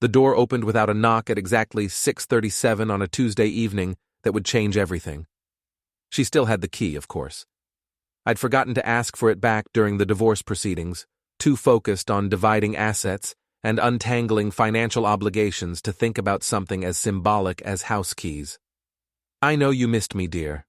The door opened without a knock at exactly 6:37 on a Tuesday evening that would change everything. She still had the key, of course. I'd forgotten to ask for it back during the divorce proceedings, too focused on dividing assets and untangling financial obligations to think about something as symbolic as house keys. I know you missed me, dear.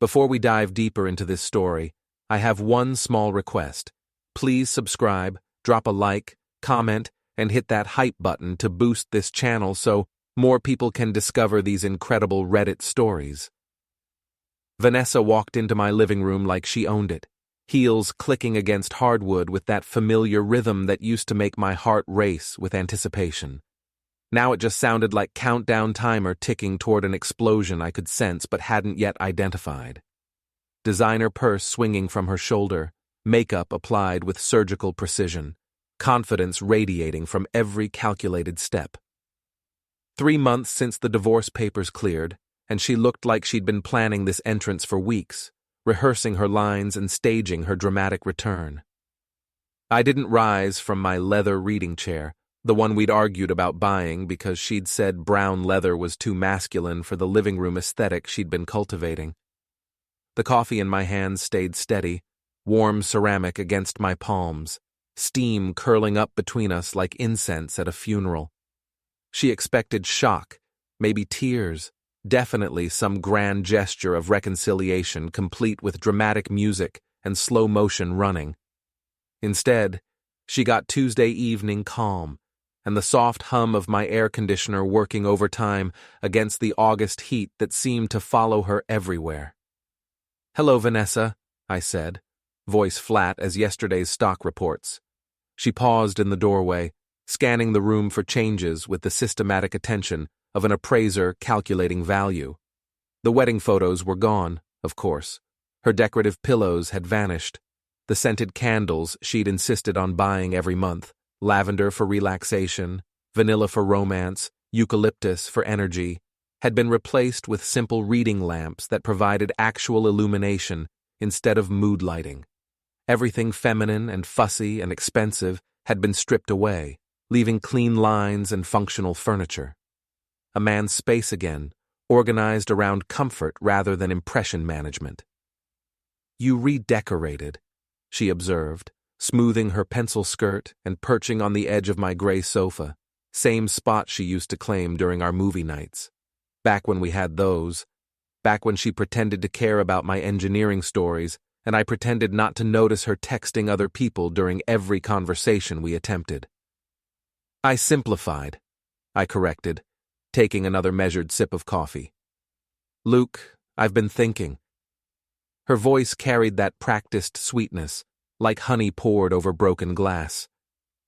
Before we dive deeper into this story, I have one small request. Please subscribe, drop a like, comment, and hit that hype button to boost this channel so more people can discover these incredible Reddit stories. Vanessa walked into my living room like she owned it, heels clicking against hardwood with that familiar rhythm that used to make my heart race with anticipation. Now it just sounded like countdown timer ticking toward an explosion I could sense but hadn't yet identified. Designer purse swinging from her shoulder, makeup applied with surgical precision, confidence radiating from every calculated step. 3 months since the divorce papers cleared, and she looked like she'd been planning this entrance for weeks, rehearsing her lines and staging her dramatic return. I didn't rise from my leather reading chair, the one we'd argued about buying because she'd said brown leather was too masculine for the living room aesthetic she'd been cultivating. The coffee in my hands stayed steady, warm ceramic against my palms, steam curling up between us like incense at a funeral. She expected shock, maybe tears, definitely some grand gesture of reconciliation complete with dramatic music and slow motion running. Instead, she got Tuesday evening calm, and the soft hum of my air conditioner working overtime against the August heat that seemed to follow her everywhere. "Hello, Vanessa," I said, voice flat as yesterday's stock reports. She paused in the doorway, scanning the room for changes with the systematic attention of an appraiser calculating value. The wedding photos were gone, of course. Her decorative pillows had vanished. The scented candles she'd insisted on buying every month, lavender for relaxation, vanilla for romance, eucalyptus for energy, had been replaced with simple reading lamps that provided actual illumination instead of mood lighting. Everything feminine and fussy and expensive had been stripped away, leaving clean lines and functional furniture. A man's space again, organized around comfort rather than impression management. "You redecorated," she observed, smoothing her pencil skirt and perching on the edge of my gray sofa, same spot she used to claim during our movie nights. Back when we had those, back when she pretended to care about my engineering stories and I pretended not to notice her texting other people during every conversation we attempted. "I simplified," I corrected, taking another measured sip of coffee. "Luke, I've been thinking." Her voice carried that practiced sweetness, like honey poured over broken glass.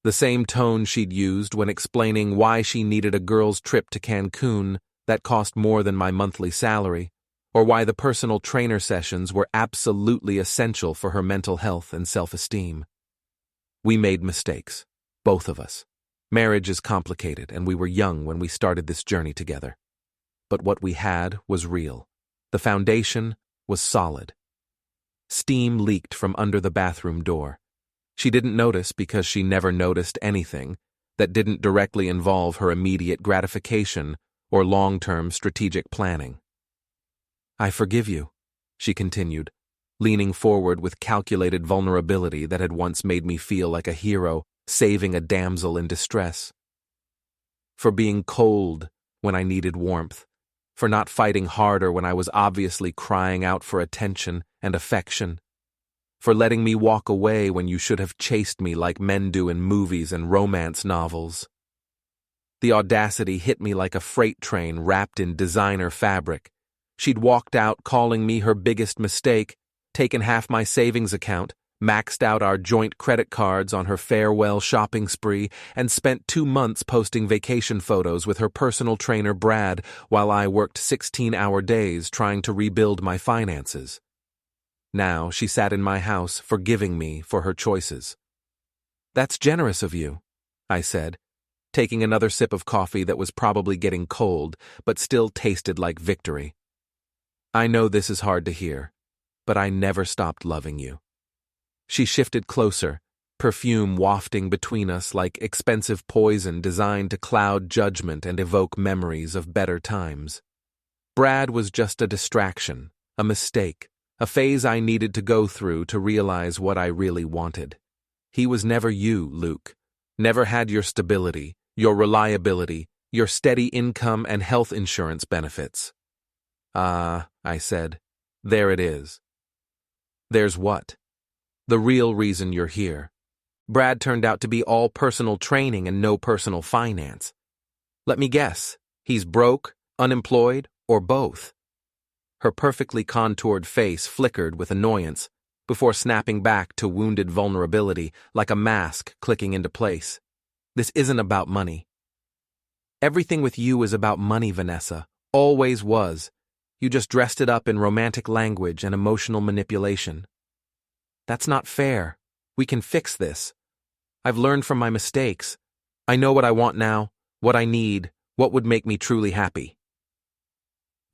The same tone she'd used when explaining why she needed a girl's trip to Cancun that cost more than my monthly salary, or why the personal trainer sessions were absolutely essential for her mental health and self-esteem. We made mistakes, both of us. Marriage is complicated, and we were young when we started this journey together. But what we had was real. The foundation was solid. Steam leaked from under the bathroom door. She didn't notice because she never noticed anything that didn't directly involve her immediate gratification or long-term strategic planning. "I forgive you," she continued, leaning forward with calculated vulnerability that had once made me feel like a hero saving a damsel in distress. "For being cold when I needed warmth, for not fighting harder when I was obviously crying out for attention and affection, for letting me walk away when you should have chased me like men do in movies and romance novels." The audacity hit me like a freight train wrapped in designer fabric. She'd walked out calling me her biggest mistake, taken half my savings account, maxed out our joint credit cards on her farewell shopping spree, and spent 2 months posting vacation photos with her personal trainer Brad while I worked 16-hour days trying to rebuild my finances. Now she sat in my house forgiving me for her choices. "That's generous of you," I said, taking another sip of coffee that was probably getting cold but still tasted like victory. "I know this is hard to hear, but I never stopped loving you." She shifted closer, perfume wafting between us like expensive poison designed to cloud judgment and evoke memories of better times. Brad was just a distraction, a mistake, a phase I needed to go through to realize what I really wanted. He was never you, Luke. Never had your stability, your reliability, your steady income and health insurance benefits. I said. There it is. There's what? The real reason you're here. Brad turned out to be all personal training and no personal finance. Let me guess, he's broke, unemployed, or both. Her perfectly contoured face flickered with annoyance before snapping back to wounded vulnerability like a mask clicking into place. This isn't about money. Everything with you is about money, Vanessa. Always was. You just dressed it up in romantic language and emotional manipulation. That's not fair. We can fix this. I've learned from my mistakes. I know what I want now, what I need, what would make me truly happy.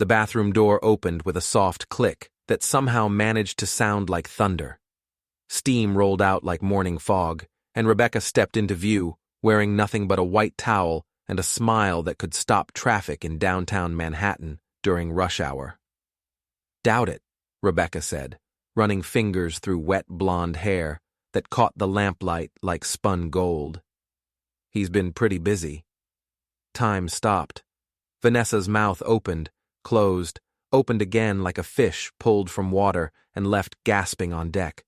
The bathroom door opened with a soft click that somehow managed to sound like thunder. Steam rolled out like morning fog, and Rebecca stepped into view, wearing nothing but a white towel and a smile that could stop traffic in downtown Manhattan during rush hour. Doubt it, Rebecca said, running fingers through wet blonde hair that caught the lamplight like spun gold. He's been pretty busy. Time stopped. Vanessa's mouth opened, closed, opened again like a fish pulled from water and left gasping on deck.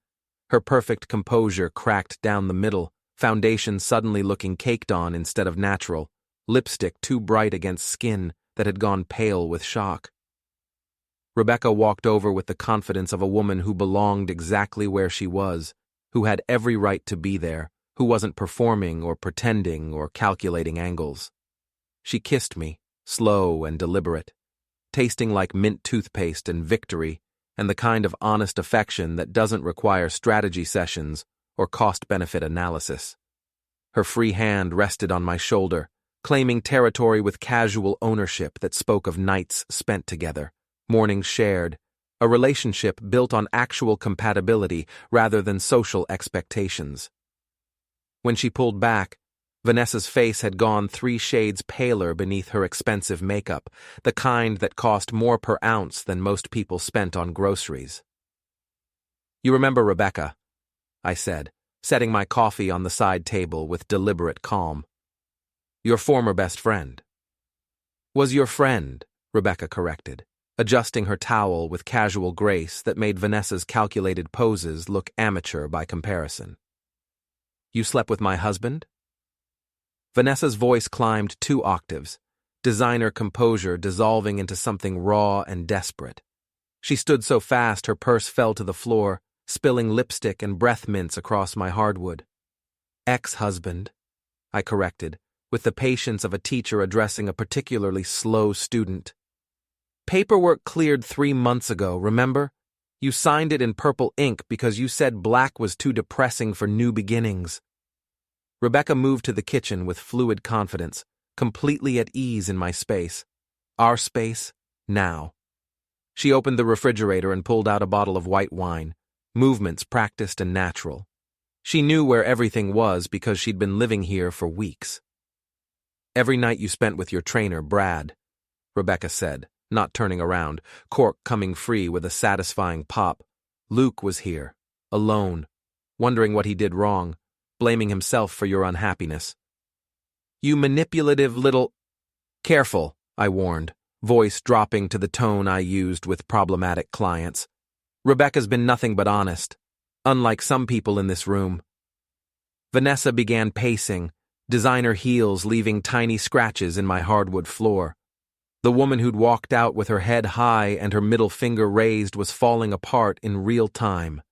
Her perfect composure cracked down the middle, foundation suddenly looking caked on instead of natural, lipstick too bright against skin that had gone pale with shock. Rebecca walked over with the confidence of a woman who belonged exactly where she was, who had every right to be there, who wasn't performing or pretending or calculating angles. She kissed me, slow and deliberate, tasting like mint toothpaste and victory, and the kind of honest affection that doesn't require strategy sessions or cost-benefit analysis. Her free hand rested on my shoulder, claiming territory with casual ownership that spoke of nights spent together, mornings shared, a relationship built on actual compatibility rather than social expectations. When she pulled back, Vanessa's face had gone 3 shades paler beneath her expensive makeup, the kind that cost more per ounce than most people spent on groceries. You remember Rebecca, I said, setting my coffee on the side table with deliberate calm. Your former best friend. Was your friend, Rebecca corrected, adjusting her towel with casual grace that made Vanessa's calculated poses look amateur by comparison. You slept with my husband? Vanessa's voice climbed 2 octaves, designer composure dissolving into something raw and desperate. She stood so fast her purse fell to the floor, spilling lipstick and breath mints across my hardwood. Ex-husband, I corrected, with the patience of a teacher addressing a particularly slow student. Paperwork cleared 3 months ago, remember? You signed it in purple ink because you said black was too depressing for new beginnings. Rebecca moved to the kitchen with fluid confidence, completely at ease in my space. Our space, now. She opened the refrigerator and pulled out a bottle of white wine, movements practiced and natural. She knew where everything was because she'd been living here for weeks. Every night you spent with your trainer, Brad, Rebecca said, not turning around, cork coming free with a satisfying pop. Luke was here, alone, wondering what he did wrong, blaming himself for your unhappiness. You manipulative little... Careful, I warned, voice dropping to the tone I used with problematic clients. Rebecca's been nothing but honest, unlike some people in this room. Vanessa began pacing, designer heels leaving tiny scratches in my hardwood floor. The woman who'd walked out with her head high and her middle finger raised was falling apart in real time.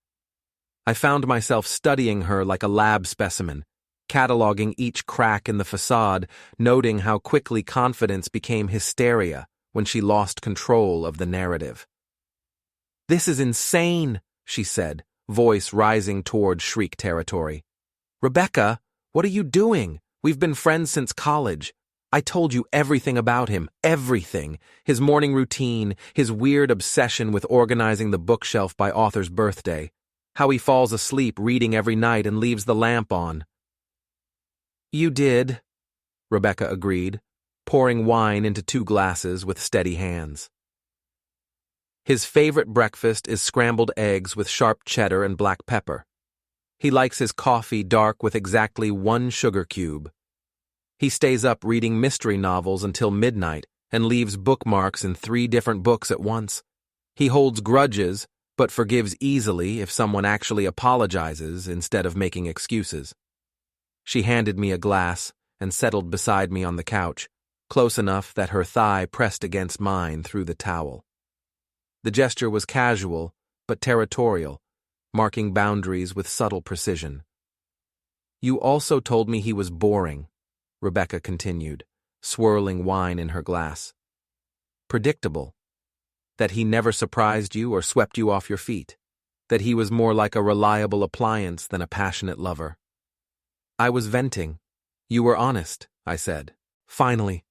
I found myself studying her like a lab specimen, cataloging each crack in the facade, noting how quickly confidence became hysteria when she lost control of the narrative. This is insane, she said, voice rising toward shriek territory. Rebecca, what are you doing? We've been friends since college. I told you everything about him, everything. His morning routine, his weird obsession with organizing the bookshelf by author's birthday. How he falls asleep reading every night and leaves the lamp on. You did, Rebecca agreed, pouring wine into 2 glasses with steady hands. His favorite breakfast is scrambled eggs with sharp cheddar and black pepper. He likes his coffee dark with exactly 1 sugar cube. He stays up reading mystery novels until midnight and leaves bookmarks in 3 different books at once. He holds grudges, but forgives easily if someone actually apologizes instead of making excuses. She handed me a glass and settled beside me on the couch, close enough that her thigh pressed against mine through the towel. The gesture was casual, but territorial, marking boundaries with subtle precision. You also told me he was boring, Rebecca continued, swirling wine in her glass. Predictable. That he never surprised you or swept you off your feet. That he was more like a reliable appliance than a passionate lover. I was venting. You were honest, I said. Finally.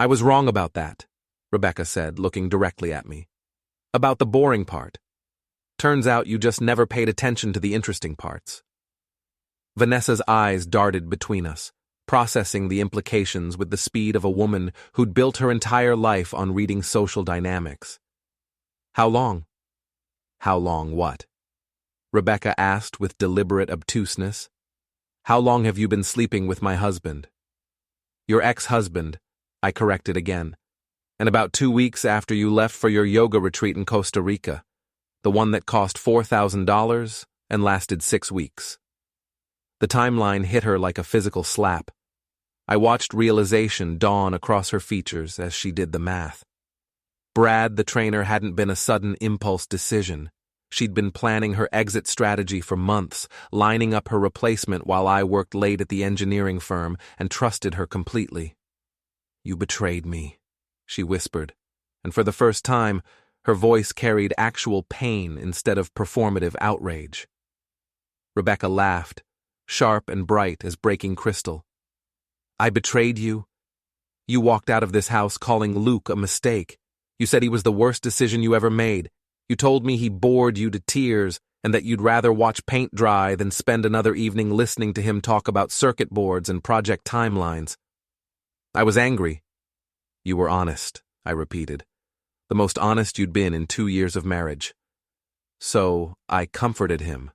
I was wrong about that, Rebecca said, looking directly at me. About the boring part. Turns out you just never paid attention to the interesting parts. Vanessa's eyes darted between us, processing the implications with the speed of a woman who'd built her entire life on reading social dynamics. How long? How long what? Rebecca asked with deliberate obtuseness. How long have you been sleeping with my husband? Your ex-husband, I corrected again. And about 2 weeks after you left for your yoga retreat in Costa Rica, the one that cost $4,000 and lasted 6 weeks. The timeline hit her like a physical slap. I watched realization dawn across her features as she did the math. Brad, the trainer, hadn't been a sudden impulse decision. She'd been planning her exit strategy for months, lining up her replacement while I worked late at the engineering firm and trusted her completely. You betrayed me, she whispered, and for the first time, her voice carried actual pain instead of performative outrage. Rebecca laughed, sharp and bright as breaking crystal. I betrayed you? You walked out of this house calling Luke a mistake. You said he was the worst decision you ever made. You told me he bored you to tears and that you'd rather watch paint dry than spend another evening listening to him talk about circuit boards and project timelines. I was angry. You were honest, I repeated. The most honest you'd been in 2 years of marriage. So I comforted him,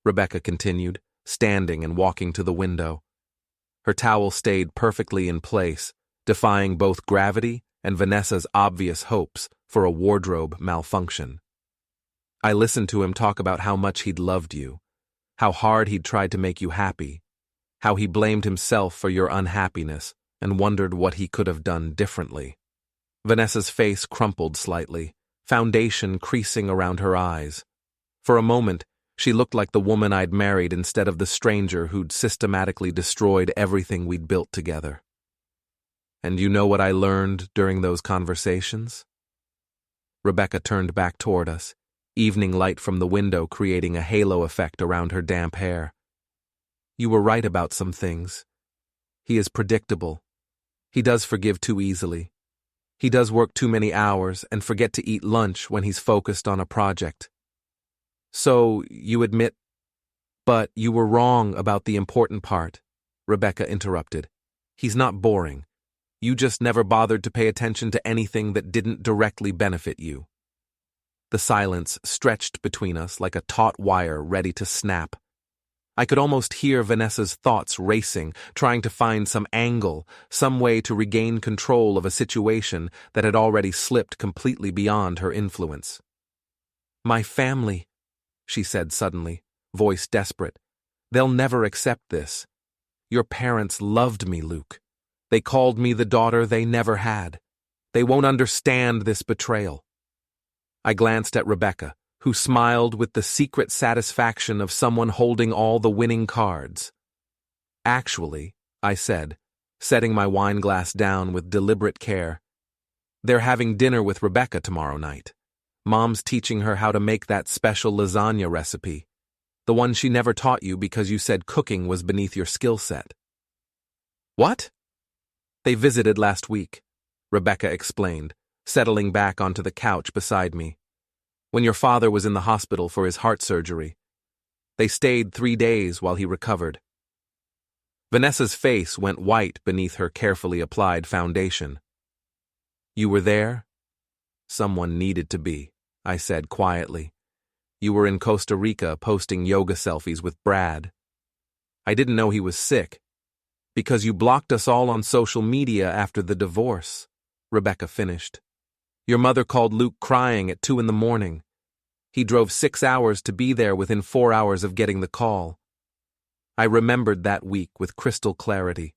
Rebecca continued, standing and walking to the window. Her towel stayed perfectly in place, defying both gravity and Vanessa's obvious hopes for a wardrobe malfunction. I listened to him talk about how much he'd loved you, how hard he'd tried to make you happy, how he blamed himself for your unhappiness and wondered what he could have done differently. Vanessa's face crumpled slightly, foundation creasing around her eyes. For a moment, she looked like the woman I'd married instead of the stranger who'd systematically destroyed everything we'd built together. And you know what I learned during those conversations? Rebecca turned back toward us, evening light from the window creating a halo effect around her damp hair. You were right about some things. He is predictable. He does forgive too easily. He does work too many hours and forget to eat lunch when he's focused on a project. So, you admit, but you were wrong about the important part, Rebecca interrupted. He's not boring. You just never bothered to pay attention to anything that didn't directly benefit you. The silence stretched between us like a taut wire ready to snap. I could almost hear Vanessa's thoughts racing, trying to find some angle, some way to regain control of a situation that had already slipped completely beyond her influence. My family, she said suddenly, voice desperate. They'll never accept this. Your parents loved me, Luke. They called me the daughter they never had. They won't understand this betrayal. I glanced at Rebecca, who smiled with the secret satisfaction of someone holding all the winning cards. Actually, I said, setting my wine glass down with deliberate care, they're having dinner with Rebecca tomorrow night. Mom's teaching her how to make that special lasagna recipe, the one she never taught you because you said cooking was beneath your skill set. What? They visited last week, Rebecca explained, settling back onto the couch beside me. When your father was in the hospital for his heart surgery, They stayed 3 days while he recovered. Vanessa's face went white beneath her carefully applied foundation. You were there? Someone needed to be, I said quietly. You were in Costa Rica posting yoga selfies with Brad. I didn't know he was sick. Because you blocked us all on social media after the divorce, Rebecca finished. Your mother called Luke crying at 2 in the morning. He drove 6 hours to be there within 4 hours of getting the call. I remembered that week with crystal clarity,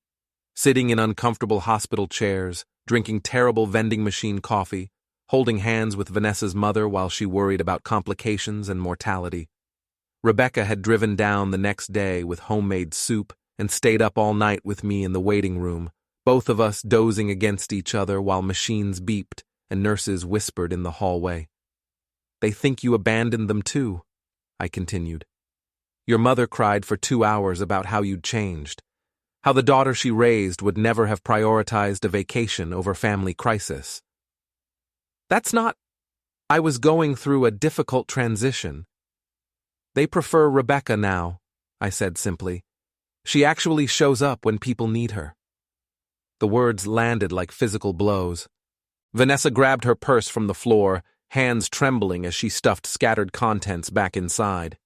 sitting in uncomfortable hospital chairs, drinking terrible vending machine coffee, holding hands with Vanessa's mother while she worried about complications and mortality. Rebecca had driven down the next day with homemade soup and stayed up all night with me in the waiting room, both of us dozing against each other while machines beeped and nurses whispered in the hallway. They think you abandoned them too, I continued. Your mother cried for 2 hours about how you'd changed, how the daughter she raised would never have prioritized a vacation over family crisis. That's not... I was going through a difficult transition. They prefer Rebecca now, I said simply. She actually shows up when people need her. The words landed like physical blows. Vanessa grabbed her purse from the floor, hands trembling as she stuffed scattered contents back inside.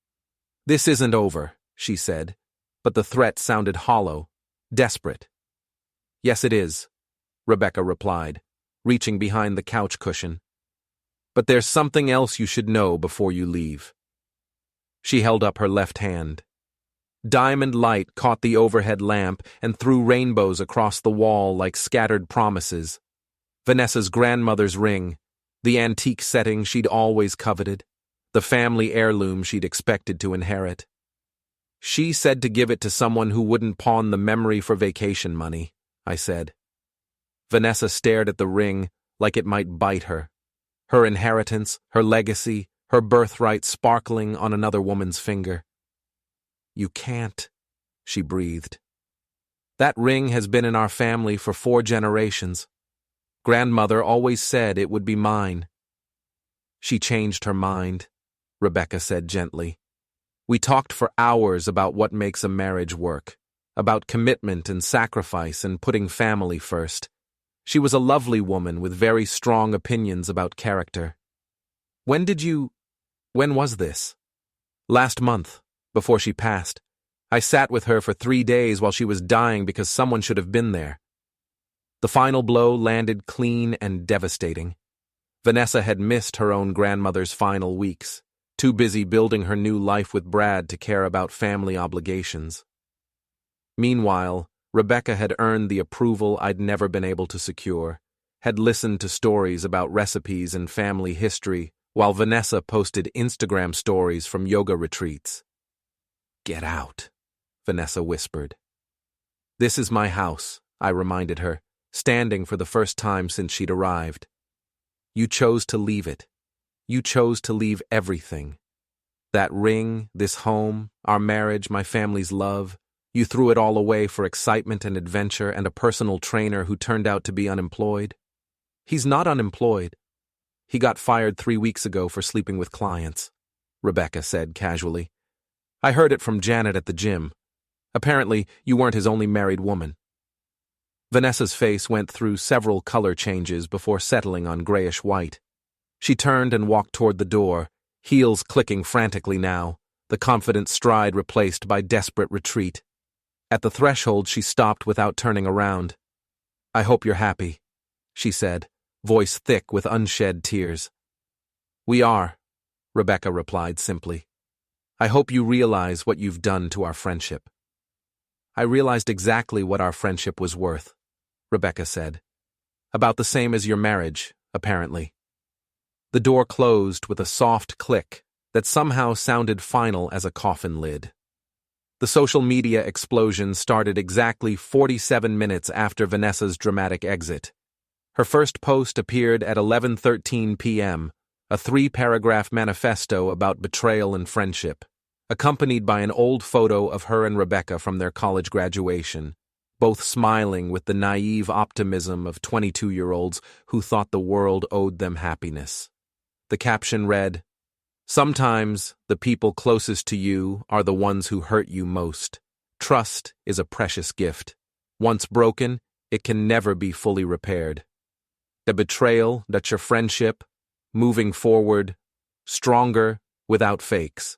This isn't over, she said, but the threat sounded hollow, desperate. Yes, it is, Rebecca replied, reaching behind the couch cushion. But there's something else you should know before you leave. She held up her left hand. Diamond light caught the overhead lamp and threw rainbows across the wall like scattered promises. Vanessa's grandmother's ring, the antique setting she'd always coveted, the family heirloom she'd expected to inherit. She said to give it to someone who wouldn't pawn the memory for vacation money, I said. Vanessa stared at the ring like it might bite her. Her inheritance, her legacy, her birthright sparkling on another woman's finger. You can't, she breathed. That ring has been in our family for 4 generations. Grandmother always said it would be mine. She changed her mind, Rebecca said gently. We talked for hours about what makes a marriage work, about commitment and sacrifice and putting family first. She was a lovely woman with very strong opinions about character. When was this? Last month, before she passed. I sat with her for 3 days while she was dying because someone should have been there. The final blow landed clean and devastating. Vanessa had missed her own grandmother's final weeks, too busy building her new life with Brad to care about family obligations. Meanwhile, Rebecca had earned the approval I'd never been able to secure, had listened to stories about recipes and family history, while Vanessa posted Instagram stories from yoga retreats. Get out, Vanessa whispered. This is my house, I reminded her, standing for the first time since she'd arrived. You chose to leave it. You chose to leave everything. That ring, this home, our marriage, my family's love, you threw it all away for excitement and adventure and a personal trainer who turned out to be unemployed. He's not unemployed. He got fired 3 weeks ago for sleeping with clients, Rebecca said casually. I heard it from Janet at the gym. Apparently, you weren't his only married woman. Vanessa's face went through several color changes before settling on grayish-white. She turned and walked toward the door, heels clicking frantically now, the confident stride replaced by desperate retreat. At the threshold, she stopped without turning around. I hope you're happy, she said, voice thick with unshed tears. We are, Rebecca replied simply. I hope you realize what you've done to our friendship. I realized exactly what our friendship was worth, Rebecca said. About the same as your marriage, apparently. The door closed with a soft click that somehow sounded final as a coffin lid. The social media explosion started exactly 47 minutes after Vanessa's dramatic exit. Her first post appeared at 11:13 p.m., a 3-paragraph manifesto about betrayal and friendship, accompanied by an old photo of her and Rebecca from their college graduation, both smiling with the naive optimism of 22-year-olds who thought the world owed them happiness. The caption read, Sometimes the people closest to you are the ones who hurt you most. Trust is a precious gift. Once broken, it can never be fully repaired. The betrayal that your friendship, moving forward, stronger, without fakes.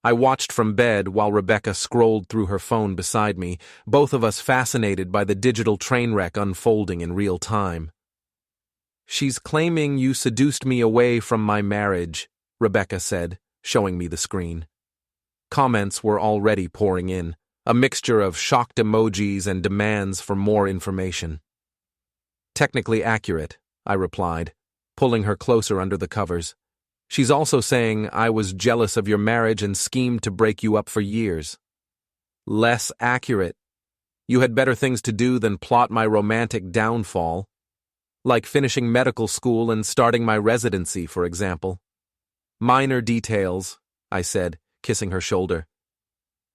I watched from bed while Rebecca scrolled through her phone beside me, both of us fascinated by the digital train wreck unfolding in real time. "She's claiming you seduced me away from my marriage," Rebecca said, showing me the screen. Comments were already pouring in, a mixture of shocked emojis and demands for more information. "Technically accurate," I replied, pulling her closer under the covers. "She's also saying I was jealous of your marriage and schemed to break you up for years." "Less accurate. You had better things to do than plot my romantic downfall. Like finishing medical school and starting my residency, for example." "Minor details," I said, kissing her shoulder.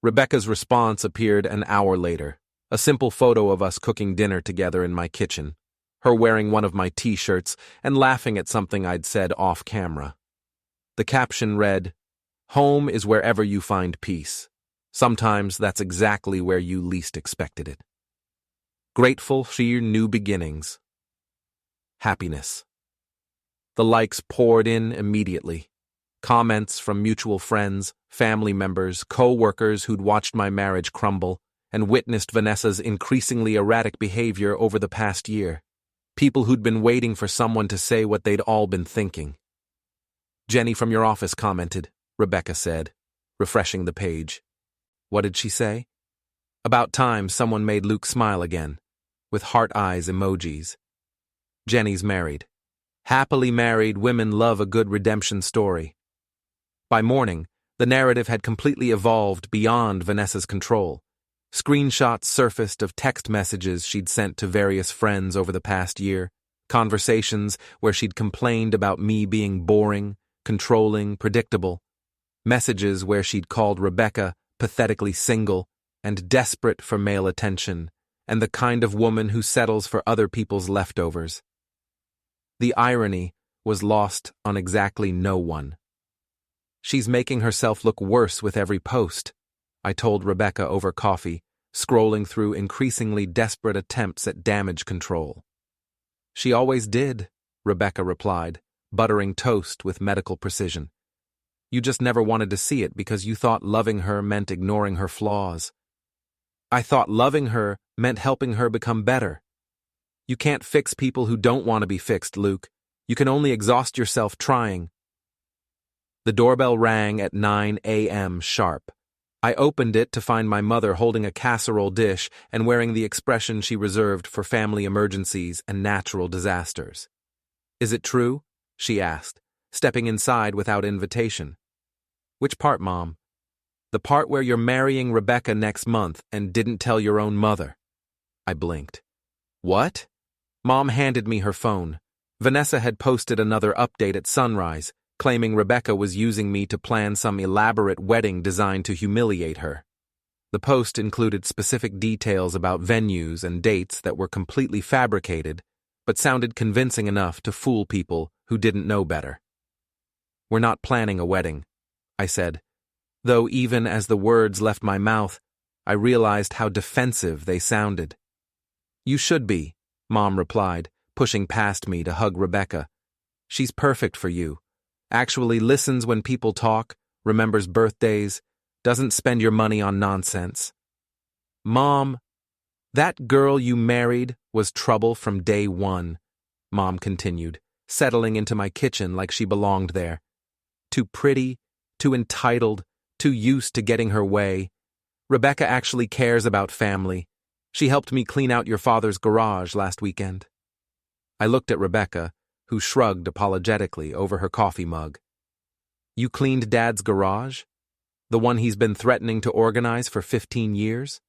Rebecca's response appeared an hour later, a simple photo of us cooking dinner together in my kitchen, her wearing one of my t-shirts and laughing at something I'd said off camera. The caption read, "Home is wherever you find peace. Sometimes that's exactly where you least expected it. Grateful for your new beginnings. Happiness." The likes poured in immediately. Comments from mutual friends, family members, co-workers who'd watched my marriage crumble and witnessed Vanessa's increasingly erratic behavior over the past year. People who'd been waiting for someone to say what they'd all been thinking. "Jenny from your office commented," Rebecca said, refreshing the page. What did she say? About time someone made Luke smile again, with heart eyes emojis. "Jenny's married. Happily married women love a good redemption story." By morning, the narrative had completely evolved beyond Vanessa's control. Screenshots surfaced of text messages she'd sent to various friends over the past year, conversations where she'd complained about me being boring, controlling, predictable, messages where she'd called Rebecca pathetically single and desperate for male attention, and the kind of woman who settles for other people's leftovers. The irony was lost on exactly no one. "She's making herself look worse with every post," I told Rebecca over coffee, scrolling through increasingly desperate attempts at damage control. "She always did," Rebecca replied, buttering toast with medical precision. "You just never wanted to see it because you thought loving her meant ignoring her flaws." "I thought loving her meant helping her become better." "You can't fix people who don't want to be fixed, Luke. You can only exhaust yourself trying." The doorbell rang at 9 a.m. sharp. I opened it to find my mother holding a casserole dish and wearing the expression she reserved for family emergencies and natural disasters. "Is it true?" she asked, stepping inside without invitation. "Which part, Mom?" "The part where you're marrying Rebecca next month and didn't tell your own mother." I blinked. "What?" Mom handed me her phone. Vanessa had posted another update at sunrise, claiming Rebecca was using me to plan some elaborate wedding designed to humiliate her. The post included specific details about venues and dates that were completely fabricated, but sounded convincing enough to fool people who didn't know better. "We're not planning a wedding," I said, though even as the words left my mouth, I realized how defensive they sounded. "You should be," Mom replied, pushing past me to hug Rebecca. "She's perfect for you. Actually listens when people talk, remembers birthdays, doesn't spend your money on nonsense." "Mom, that girl you married was trouble from day one," Mom continued, settling into my kitchen like she belonged there. "Too pretty, too entitled, too used to getting her way. Rebecca actually cares about family. She helped me clean out your father's garage last weekend." I looked at Rebecca, who shrugged apologetically over her coffee mug. "You cleaned Dad's garage? The one he's been threatening to organize for 15 years?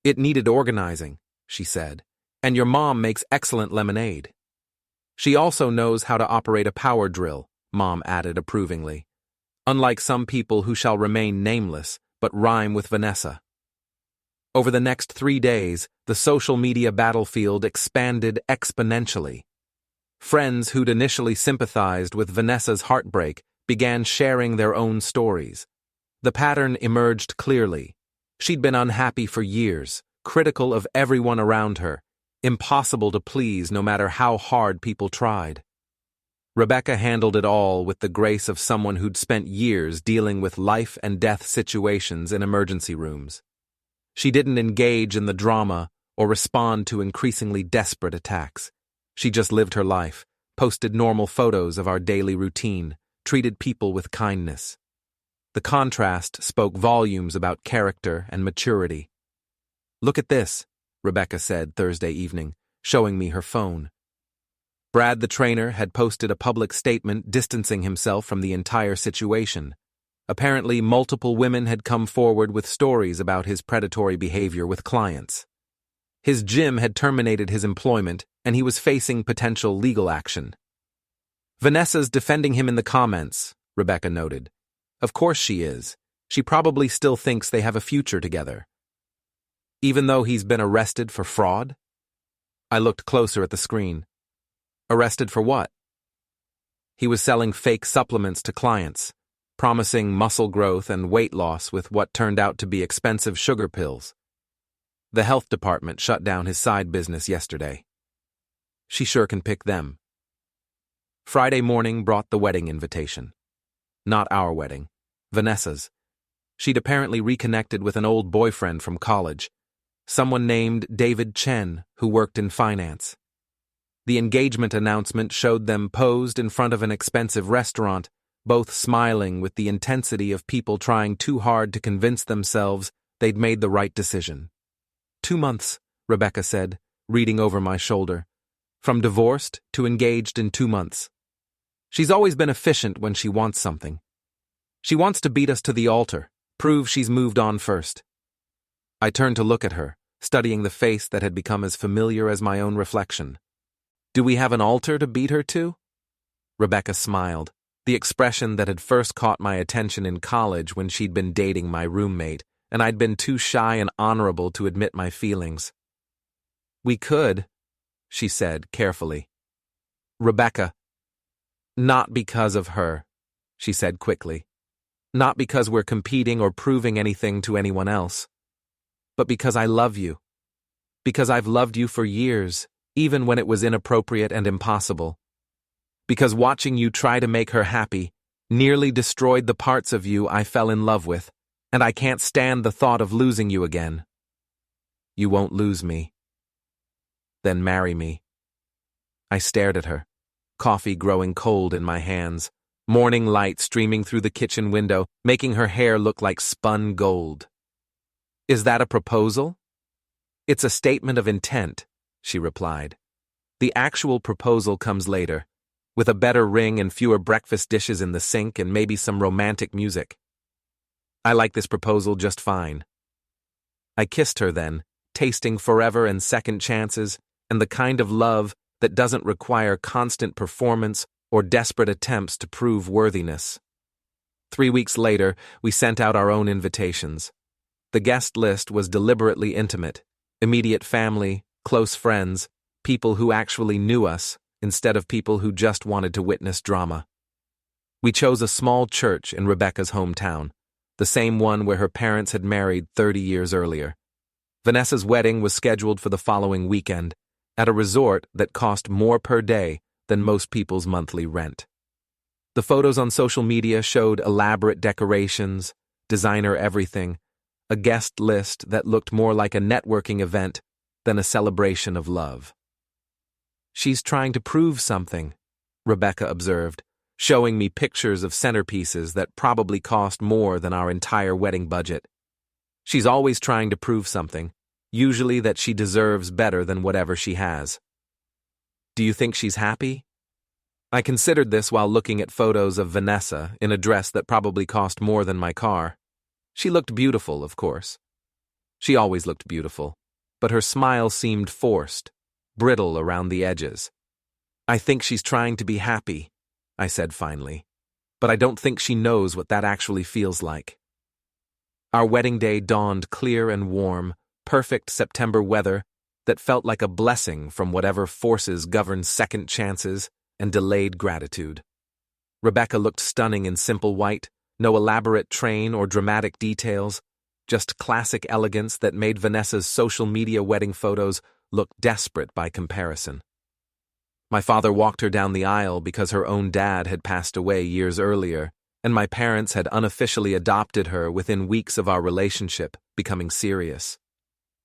"It needed organizing," she said, "and your mom makes excellent lemonade." "She also knows how to operate a power drill," Mom added approvingly. "Unlike some people who shall remain nameless, but rhyme with Vanessa." Over the next 3 days, the social media battlefield expanded exponentially. Friends who'd initially sympathized with Vanessa's heartbreak began sharing their own stories. The pattern emerged clearly. She'd been unhappy for years, critical of everyone around her, impossible to please no matter how hard people tried. Rebecca handled it all with the grace of someone who'd spent years dealing with life and death situations in emergency rooms. She didn't engage in the drama or respond to increasingly desperate attacks. She just lived her life, posted normal photos of our daily routine, treated people with kindness. The contrast spoke volumes about character and maturity. "Look at this," Rebecca said Thursday evening, showing me her phone. Brad the trainer had posted a public statement distancing himself from the entire situation. Apparently, multiple women had come forward with stories about his predatory behavior with clients. His gym had terminated his employment, and he was facing potential legal action. "Vanessa's defending him in the comments," Rebecca noted. "Of course she is. She probably still thinks they have a future together." "Even though he's been arrested for fraud?" I looked closer at the screen. "Arrested for what?" "He was selling fake supplements to clients, promising muscle growth and weight loss with what turned out to be expensive sugar pills. The health department shut down his side business yesterday. She sure can pick them." Friday morning brought the wedding invitation. Not our wedding, Vanessa's. She'd apparently reconnected with an old boyfriend from college, someone named David Chen, who worked in finance. The engagement announcement showed them posed in front of an expensive restaurant, both smiling with the intensity of people trying too hard to convince themselves they'd made the right decision. 2 months, Rebecca said, reading over my shoulder. From divorced to engaged in 2 months. She's always been efficient when she wants something. She wants to beat us to the altar, prove she's moved on first. I turned to look at her, studying the face that had become as familiar as my own reflection. "Do we have an altar to beat her to?" Rebecca smiled, the expression that had first caught my attention in college when she'd been dating my roommate, and I'd been too shy and honorable to admit my feelings. "We could," she said carefully. "Rebecca, not because of her," she said quickly. "Not because we're competing or proving anything to anyone else. But because I love you. Because I've loved you for years, even when it was inappropriate and impossible. Because watching you try to make her happy nearly destroyed the parts of you I fell in love with, and I can't stand the thought of losing you again. You won't lose me. Then marry me." I stared at her, coffee growing cold in my hands, morning light streaming through the kitchen window, making her hair look like spun gold. "Is that a proposal?" "It's a statement of intent," she replied. "The actual proposal comes later, with a better ring and fewer breakfast dishes in the sink and maybe some romantic music. I like this proposal just fine." I kissed her then, tasting forever and second chances, and the kind of love that doesn't require constant performance or desperate attempts to prove worthiness. 3 weeks later, we sent out our own invitations. The guest list was deliberately intimate, immediate family, close friends, people who actually knew us, instead of people who just wanted to witness drama. We chose a small church in Rebecca's hometown, the same one where her parents had married 30 years earlier. Vanessa's wedding was scheduled for the following weekend, at a resort that cost more per day than most people's monthly rent. The photos on social media showed elaborate decorations, designer everything, a guest list that looked more like a networking event than a celebration of love. "She's trying to prove something," Rebecca observed, showing me pictures of centerpieces that probably cost more than our entire wedding budget. "She's always trying to prove something, usually that she deserves better than whatever she has." "Do you think she's happy?" I considered this while looking at photos of Vanessa in a dress that probably cost more than my car. She looked beautiful, of course. She always looked beautiful, but her smile seemed forced, brittle around the edges. "I think she's trying to be happy," I said finally, "but I don't think she knows what that actually feels like." Our wedding day dawned clear and warm, perfect September weather that felt like a blessing from whatever forces govern second chances and delayed gratitude. Rebecca looked stunning in simple white, no elaborate train or dramatic details, just classic elegance that made Vanessa's social media wedding photos look desperate by comparison. My father walked her down the aisle because her own dad had passed away years earlier, and my parents had unofficially adopted her within weeks of our relationship becoming serious.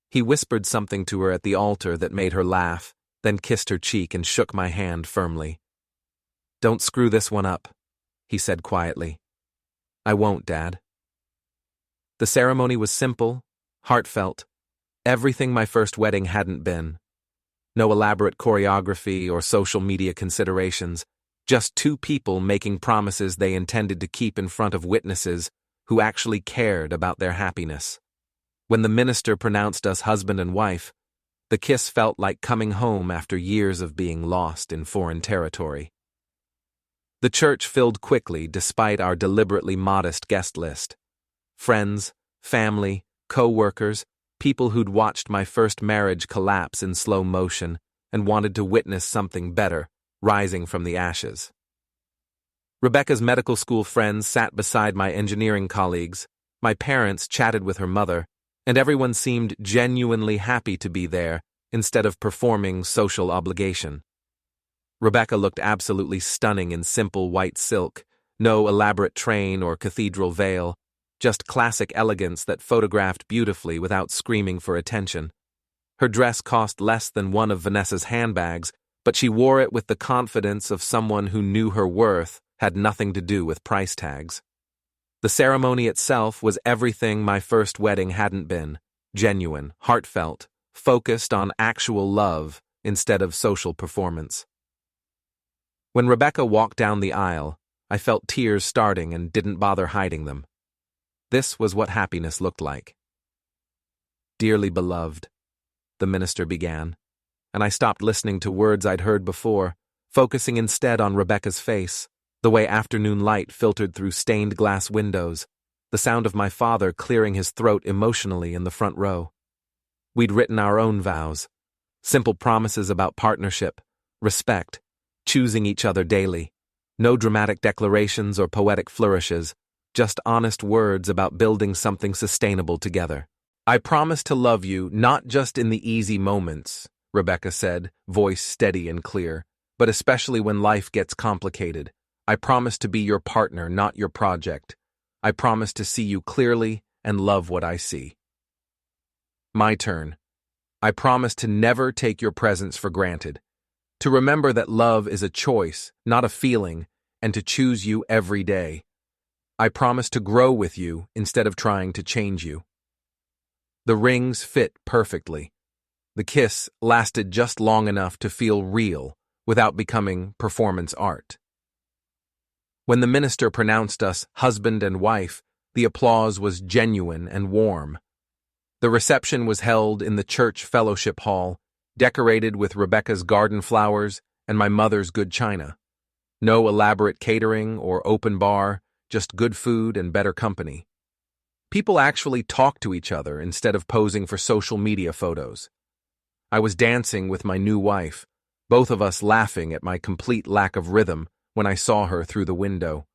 He whispered something to her at the altar that made her laugh, then kissed her cheek and shook my hand firmly. "Don't screw this one up," he said quietly. "I won't, Dad." The ceremony was simple, heartfelt, everything my first wedding hadn't been. No elaborate choreography or social media considerations, just two people making promises they intended to keep in front of witnesses who actually cared about their happiness. When the minister pronounced us husband and wife, the kiss felt like coming home after years of being lost in foreign territory. The church filled quickly despite our deliberately modest guest list. Friends, family, co-workers, people who'd watched my first marriage collapse in slow motion and wanted to witness something better, rising from the ashes. Rebecca's medical school friends sat beside my engineering colleagues, my parents chatted with her mother, and everyone seemed genuinely happy to be there instead of performing social obligation. Rebecca looked absolutely stunning in simple white silk, no elaborate train or cathedral veil, just classic elegance that photographed beautifully without screaming for attention. Her dress cost less than one of Vanessa's handbags, but she wore it with the confidence of someone who knew her worth had nothing to do with price tags. The ceremony itself was everything my first wedding hadn't been: genuine, heartfelt, focused on actual love instead of social performance. When Rebecca walked down the aisle, I felt tears starting and didn't bother hiding them. This was what happiness looked like. "Dearly beloved," the minister began, and I stopped listening to words I'd heard before, focusing instead on Rebecca's face, the way afternoon light filtered through stained glass windows, the sound of my father clearing his throat emotionally in the front row. We'd written our own vows, simple promises about partnership, respect, choosing each other daily. No dramatic declarations or poetic flourishes, just honest words about building something sustainable together. "I promise to love you not just in the easy moments," Rebecca said, voice steady and clear, "but especially when life gets complicated. I promise to be your partner, not your project. I promise to see you clearly and love what I see." My turn. "I promise to never take your presence for granted. To remember that love is a choice, not a feeling, and to choose you every day. I promise to grow with you instead of trying to change you." The rings fit perfectly. The kiss lasted just long enough to feel real without becoming performance art. When the minister pronounced us husband and wife, the applause was genuine and warm. The reception was held in the church fellowship hall, decorated with Rebecca's garden flowers and my mother's good china. No elaborate catering or open bar, just good food and better company. People actually talked to each other instead of posing for social media photos. I was dancing with my new wife, both of us laughing at my complete lack of rhythm when I saw her through the window.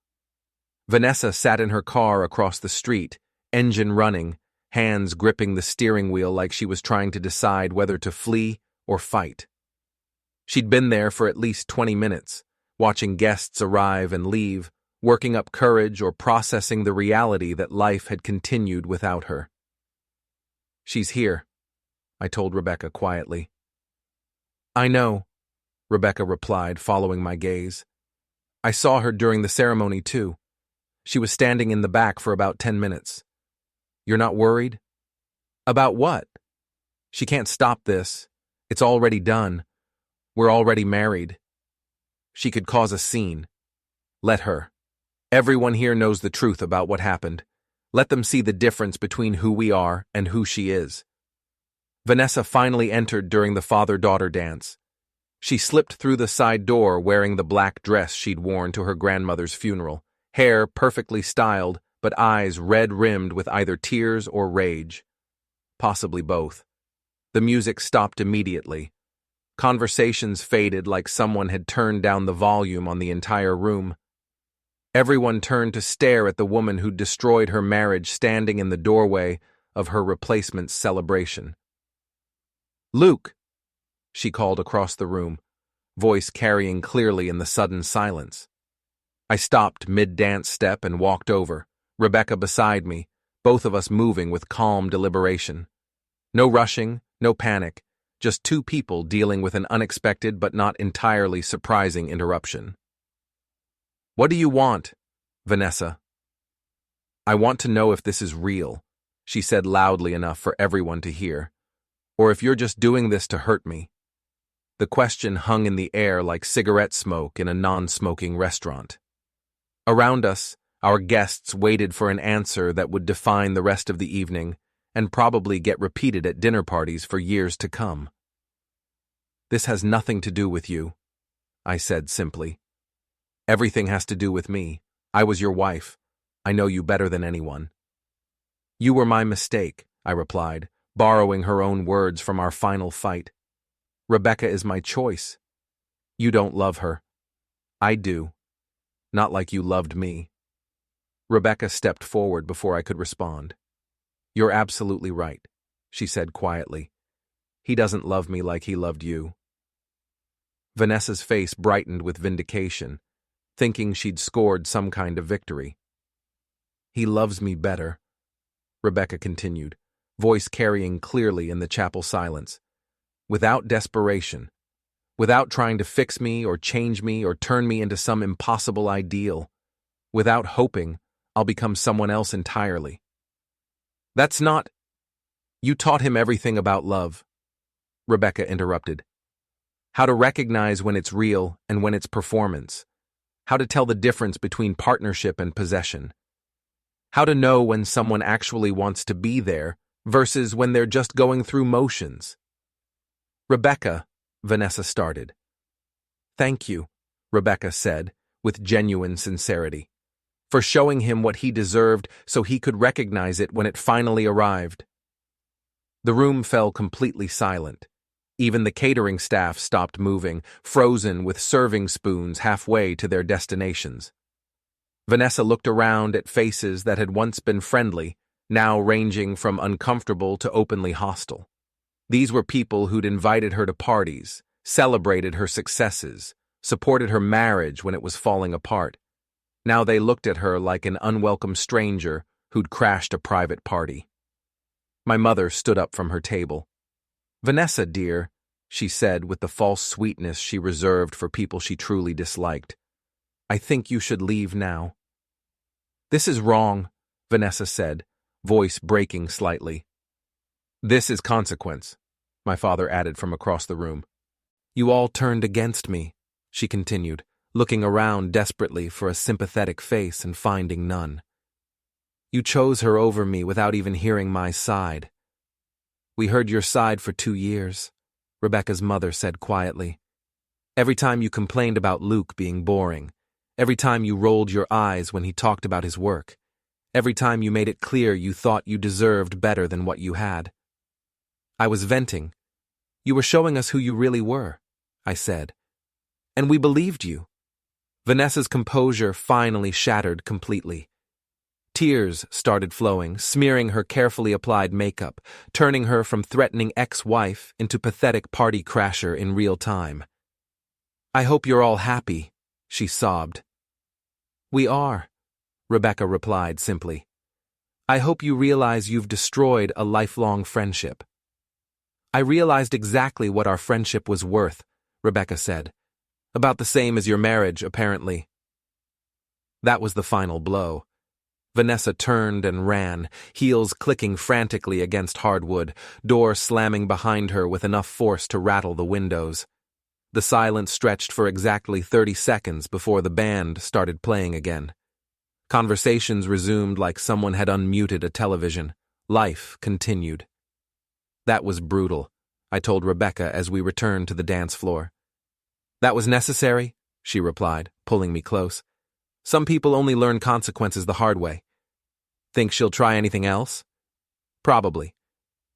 Vanessa sat in her car across the street, engine running, hands gripping the steering wheel like she was trying to decide whether to flee or fight. She'd been there for at least 20 minutes, watching guests arrive and leave, working up courage or processing the reality that life had continued without her. "She's here," I told Rebecca quietly. "I know," Rebecca replied, following my gaze. "I saw her during the ceremony, too. She was standing in the back for about 10 minutes. You're not worried?" "About what?" "She can't stop this. It's already done. We're already married. She could cause a scene. Let her. Everyone here knows the truth about what happened. Let them see the difference between who we are and who she is." Vanessa finally entered during the father-daughter dance. She slipped through the side door wearing the black dress she'd worn to her grandmother's funeral, hair perfectly styled, but eyes red-rimmed with either tears or rage. Possibly both. The music stopped immediately. Conversations faded like someone had turned down the volume on the entire room. Everyone turned to stare at the woman who'd destroyed her marriage standing in the doorway of her replacement's celebration. "Luke," she called across the room, voice carrying clearly in the sudden silence. I stopped mid-dance step and walked over, Rebecca beside me, both of us moving with calm deliberation. No rushing, no panic, just two people dealing with an unexpected but not entirely surprising interruption. "What do you want, Vanessa?" "I want to know if this is real," she said loudly enough for everyone to hear, "or if you're just doing this to hurt me." The question hung in the air like cigarette smoke in a non-smoking restaurant. Around us, our guests waited for an answer that would define the rest of the evening and probably get repeated at dinner parties for years to come. "This has nothing to do with you," I said simply. "Everything has to do with me. I was your wife. I know you better than anyone." "You were my mistake," I replied, borrowing her own words from our final fight. "Rebecca is my choice. You don't love her. I do. Not like you loved me." Rebecca stepped forward before I could respond. "You're absolutely right," she said quietly. "He doesn't love me like he loved you." Vanessa's face brightened with vindication, thinking she'd scored some kind of victory. "He loves me better," Rebecca continued, voice carrying clearly in the chapel silence. "Without desperation. Without trying to fix me or change me or turn me into some impossible ideal. Without hoping I'll become someone else entirely." "That's not—" "You taught him everything about love," Rebecca interrupted. "How to recognize when it's real and when it's performance. How to tell the difference between partnership and possession. How to know when someone actually wants to be there versus when they're just going through motions." "Rebecca," Vanessa started. "Thank you," Rebecca said, with genuine sincerity, "for showing him what he deserved so he could recognize it when it finally arrived." The room fell completely silent. Even the catering staff stopped moving, frozen with serving spoons halfway to their destinations. Vanessa looked around at faces that had once been friendly, now ranging from uncomfortable to openly hostile. These were people who'd invited her to parties, celebrated her successes, supported her marriage when it was falling apart. Now they looked at her like an unwelcome stranger who'd crashed a private party. My mother stood up from her table. "Vanessa, dear," she said with the false sweetness she reserved for people she truly disliked, "I think you should leave now." "This is wrong," Vanessa said, voice breaking slightly. "This is consequence," my father added from across the room. "You all turned against me," she continued, looking around desperately for a sympathetic face and finding none. "You chose her over me without even hearing my side." "We heard your side for 2 years," Rebecca's mother said quietly. "Every time you complained about Luke being boring, every time you rolled your eyes when he talked about his work, every time you made it clear you thought you deserved better than what you had." I was venting. "You were showing us who you really were," I said. "And we believed you." Vanessa's composure finally shattered completely. Tears started flowing, smearing her carefully applied makeup, turning her from threatening ex-wife into pathetic party crasher in real time. "I hope you're all happy," she sobbed. "We are," Rebecca replied simply. "I hope you realize you've destroyed a lifelong friendship." "I realized exactly what our friendship was worth," Rebecca said. "About the same as your marriage, apparently." That was the final blow. Vanessa turned and ran, heels clicking frantically against hardwood, door slamming behind her with enough force to rattle the windows. The silence stretched for exactly 30 seconds before the band started playing again. Conversations resumed like someone had unmuted a television. Life continued. "That was brutal," I told Rebecca as we returned to the dance floor. "That was necessary," she replied, pulling me close. "Some people only learn consequences the hard way." "Think she'll try anything else?" "Probably.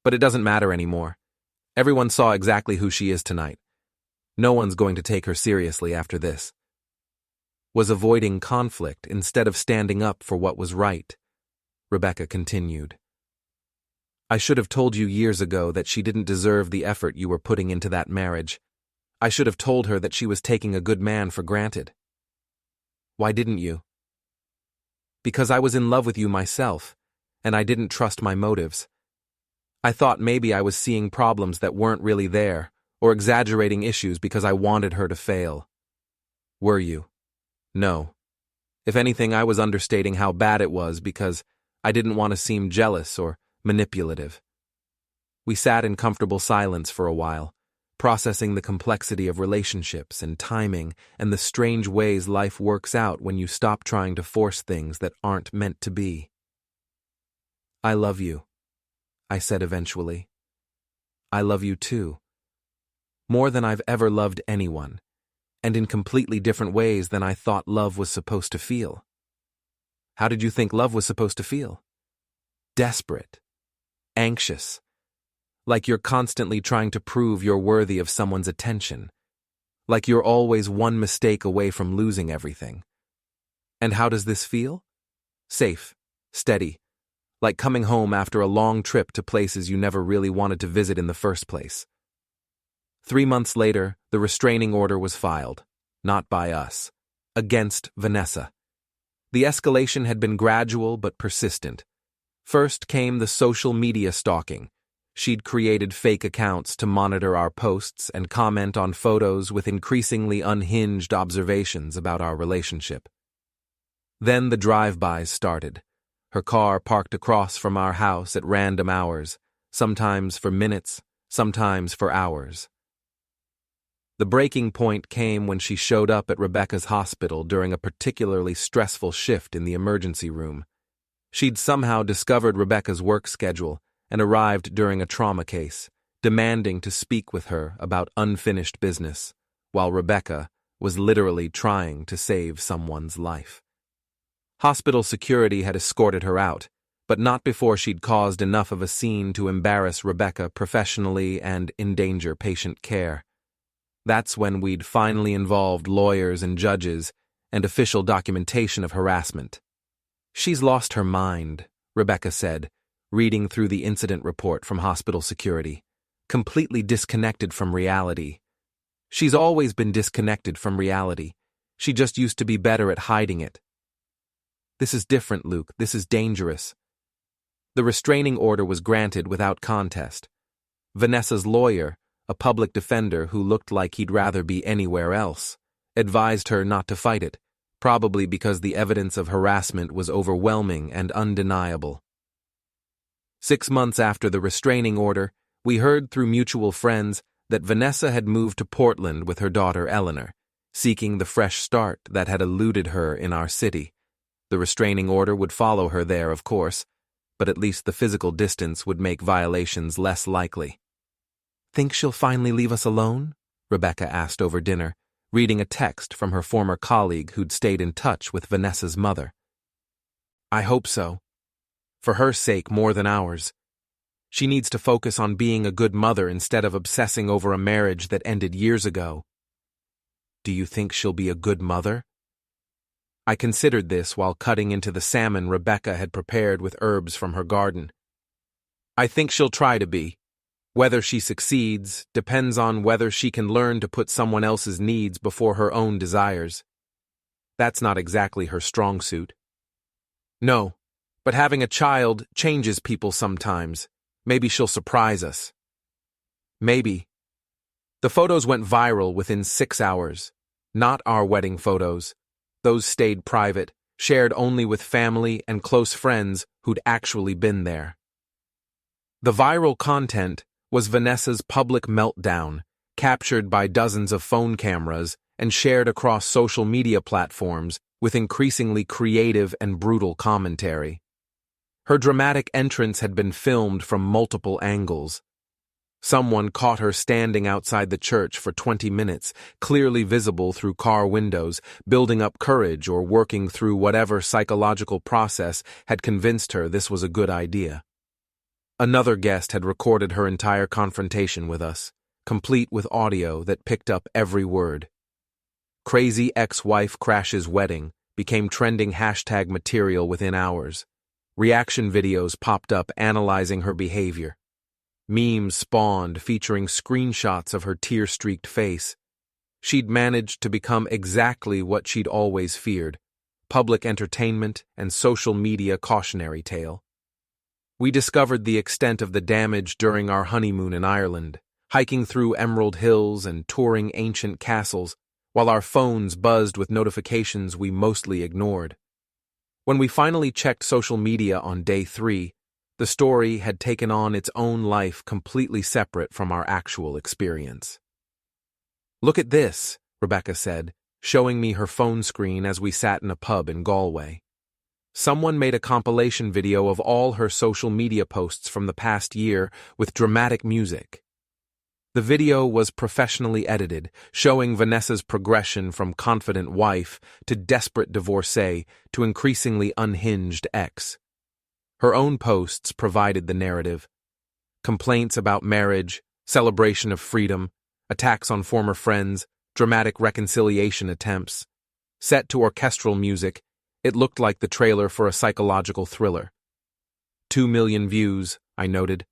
But it doesn't matter anymore. Everyone saw exactly who she is tonight. No one's going to take her seriously after this." was avoiding conflict instead of standing up for what was right. Rebecca continued. I should have told you years ago that she didn't deserve the effort you were putting into that marriage. I should have told her that she was taking a good man for granted. Why didn't you? Because I was in love with you myself, and I didn't trust my motives. I thought maybe I was seeing problems that weren't really there, or exaggerating issues because I wanted her to fail. Were you? No. If anything, I was understating how bad it was because I didn't want to seem jealous or manipulative. We sat in comfortable silence for a while, processing the complexity of relationships and timing and the strange ways life works out when you stop trying to force things that aren't meant to be. I love you, I said eventually. I love you too. More than I've ever loved anyone, and in completely different ways than I thought love was supposed to feel. How did you think love was supposed to feel? Desperate. Anxious. Like you're constantly trying to prove you're worthy of someone's attention. Like you're always one mistake away from losing everything. And how does this feel? Safe. Steady. Like coming home after a long trip to places you never really wanted to visit in the first place. 3 months later, the restraining order was filed. Not by us. Against Vanessa. The escalation had been gradual but persistent. First came the social media stalking. She'd created fake accounts to monitor our posts and comment on photos with increasingly unhinged observations about our relationship. Then the drive-bys started. Her car parked across from our house at random hours, sometimes for minutes, sometimes for hours. The breaking point came when she showed up at Rebecca's hospital during a particularly stressful shift in the emergency room. She'd somehow discovered Rebecca's work schedule and arrived during a trauma case, demanding to speak with her about unfinished business, while Rebecca was literally trying to save someone's life. Hospital security had escorted her out, but not before she'd caused enough of a scene to embarrass Rebecca professionally and endanger patient care. That's when we'd finally involved lawyers and judges and official documentation of harassment. She's lost her mind, Rebecca said, reading through the incident report from hospital security. Completely disconnected from reality. She's always been disconnected from reality. She just used to be better at hiding it. This is different, Luke. This is dangerous. The restraining order was granted without contest. Vanessa's lawyer, a public defender who looked like he'd rather be anywhere else, advised her not to fight it, probably because the evidence of harassment was overwhelming and undeniable. 6 months after the restraining order, we heard through mutual friends that Vanessa had moved to Portland with her daughter Eleanor, seeking the fresh start that had eluded her in our city. The restraining order would follow her there, of course, but at least the physical distance would make violations less likely. Think she'll finally leave us alone? Rebecca asked over dinner, reading a text from her former colleague who'd stayed in touch with Vanessa's mother. I hope so. For her sake more than ours. She needs to focus on being a good mother instead of obsessing over a marriage that ended years ago. Do you think she'll be a good mother? I considered this while cutting into the salmon Rebecca had prepared with herbs from her garden. I think she'll try to be. Whether she succeeds depends on whether she can learn to put someone else's needs before her own desires. That's not exactly her strong suit. No, but having a child changes people sometimes. Maybe she'll surprise us. Maybe. The photos went viral within 6 hours. Not our wedding photos. Those stayed private, shared only with family and close friends who'd actually been there. The viral content was Vanessa's public meltdown, captured by dozens of phone cameras and shared across social media platforms with increasingly creative and brutal commentary. Her dramatic entrance had been filmed from multiple angles. Someone caught her standing outside the church for 20 minutes, clearly visible through car windows, building up courage or working through whatever psychological process had convinced her this was a good idea. Another guest had recorded her entire confrontation with us, complete with audio that picked up every word. Crazy ex-wife crashes wedding became trending hashtag material within hours. Reaction videos popped up analyzing her behavior. Memes spawned featuring screenshots of her tear-streaked face. She'd managed to become exactly what she'd always feared: public entertainment and social media cautionary tale. We discovered the extent of the damage during our honeymoon in Ireland, hiking through emerald hills and touring ancient castles, while our phones buzzed with notifications we mostly ignored. When we finally checked social media on day 3, the story had taken on its own life completely separate from our actual experience. "Look at this," Rebecca said, showing me her phone screen as we sat in a pub in Galway. Someone made a compilation video of all her social media posts from the past year with dramatic music. The video was professionally edited, showing Vanessa's progression from confident wife to desperate divorcee to increasingly unhinged ex. Her own posts provided the narrative: complaints about marriage, celebration of freedom, attacks on former friends, dramatic reconciliation attempts. Set to orchestral music, it looked like the trailer for a psychological thriller. 2 million views, I noted.